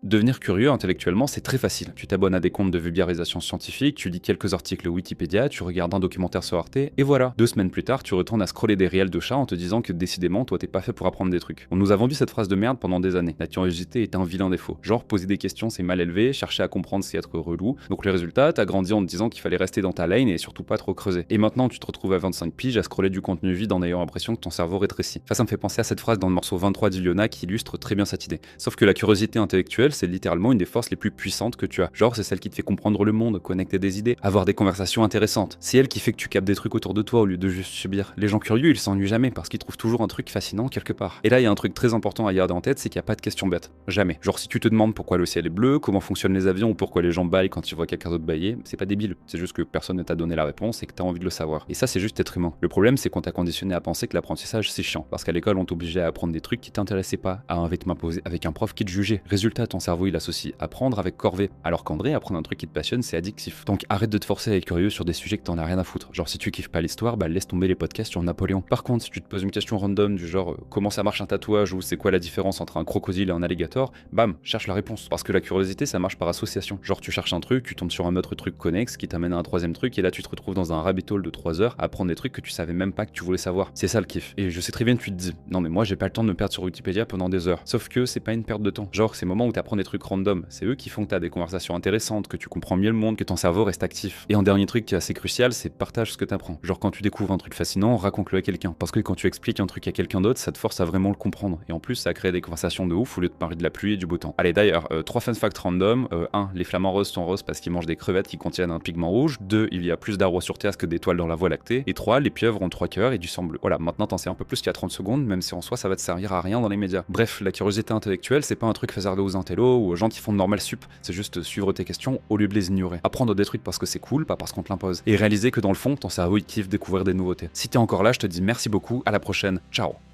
Devenir curieux intellectuellement, c'est très facile. Tu t'abonnes à des comptes de vulgarisation scientifique, tu lis quelques articles Wikipédia, tu regardes un documentaire sur Arte, et voilà. 2 semaines plus tard, tu retournes à scroller des réels de chats en te disant que décidément, toi t'es pas fait pour apprendre des trucs. On nous a vendu cette phrase de merde pendant des années. La curiosité est un vilain défaut. Genre, poser des questions c'est mal élevé, chercher à comprendre c'est être relou. Donc le résultat, t'as grandi en te disant qu'il fallait rester dans ta lane et surtout pas trop creuser. Et maintenant, tu te retrouves à 25 piges à scroller du contenu vide en ayant l'impression que ton cerveau rétrécit. Ça me fait penser à cette phrase dans le morceau 23 d'Iliona qui illustre très bien cette idée. Sauf que la curiosité intellectuelle, c'est littéralement une des forces les plus puissantes que tu as. Genre, c'est celle qui te fait comprendre le monde, connecter des idées, avoir des conversations intéressantes. C'est elle qui fait que tu captes des trucs autour de toi au lieu de juste subir. Les gens curieux, ils s'ennuient jamais parce qu'ils trouvent toujours un truc fascinant quelque part. Et là, il y a un truc très important à garder en tête, c'est qu'il n'y a pas de questions bêtes. Jamais. Genre, si tu te demandes pourquoi le ciel est bleu, comment fonctionnent les avions ou pourquoi les gens baillent quand ils voient quelqu'un d'autre bailler, c'est pas débile. C'est juste que personne ne t'a donné la réponse et que t'as envie de le savoir. Et ça, c'est juste être humain. Le problème, c'est qu'on t'a conditionné à penser que l'apprentissage, c'est chiant. Parce qu'à l'école, on t'obligeait à apprendre des trucs qui t'intéressaient pas, à un rythme imposé avec un prof qui te jugeait. Résultat, ton cerveau, il associe apprendre avec corvée. Alors qu'en vrai, apprendre un truc qui te passionne, c'est addictif. Donc arrête de te forcer à être curieux sur des sujets que t'en as rien à foutre. Genre, si tu kiffes pas l'histoire, bah laisse tomber les podcasts sur Napoléon. Par contre, si tu te poses une question random du genre comment ça marche un tatouage ou c'est quoi la différence entre un crocodile et un alligator, bam, cherche la réponse. Parce que la curiosité, ça marche par association. Genre, tu cherches un truc, tu tombes sur un autre truc connexe qui t'amène à un troisième truc et là tu te retrouves dans un rabbit hole de 3 heures à apprendre des trucs que tu savais même pas que tu voulais savoir. C'est ça le kiff. Et je sais très bien que tu te dis, non mais moi j'ai pas le temps de me perdre sur Wikipédia pendant des heures. Sauf que c'est pas une perte de temps. Genre, ces moments où t'apprends des trucs random, c'est eux qui font que t'as des conversations intéressantes, que tu comprends mieux le monde, que ton cerveau reste actif. Et un dernier truc qui est assez crucial, c'est partage ce que t'apprends. Genre, quand tu découvres un truc fascinant, raconte-le à quelqu'un. Parce que quand tu expliques un truc à quelqu'un d'autre, ça te force à vraiment le comprendre. Et en plus, ça crée des conversations de ouf au lieu de parler de la pluie et du beau temps. Allez, d'ailleurs, 3 fun facts random. 1. Les flamants roses sont roses parce qu'ils mangent des crevettes qui contiennent un pigment rouge. 2. Il y a plus d'arbres sur Terre que d'étoiles dans la Voie lactée. Et 3. Les pieuvres ont 3 cœurs et du sang bleu. Voilà, maintenant t'en sais un peu plus qu'il y a 30 secondes, même si en soi ça va te servir à rien dans les médias. Bref, la curiosité intellectuelle, c'est pas un truc hasardeux aux intellos ou aux gens qui font de normal sup. C'est juste suivre tes questions au lieu de les ignorer. Apprendre des trucs parce que c'est cool, pas parce qu'on te l'impose. Et réaliser que dans le fond, ton cerveau il kiffe découvrir des nouveautés. Si t'es encore là, je te dis merci beaucoup, à la prochaine. Ciao.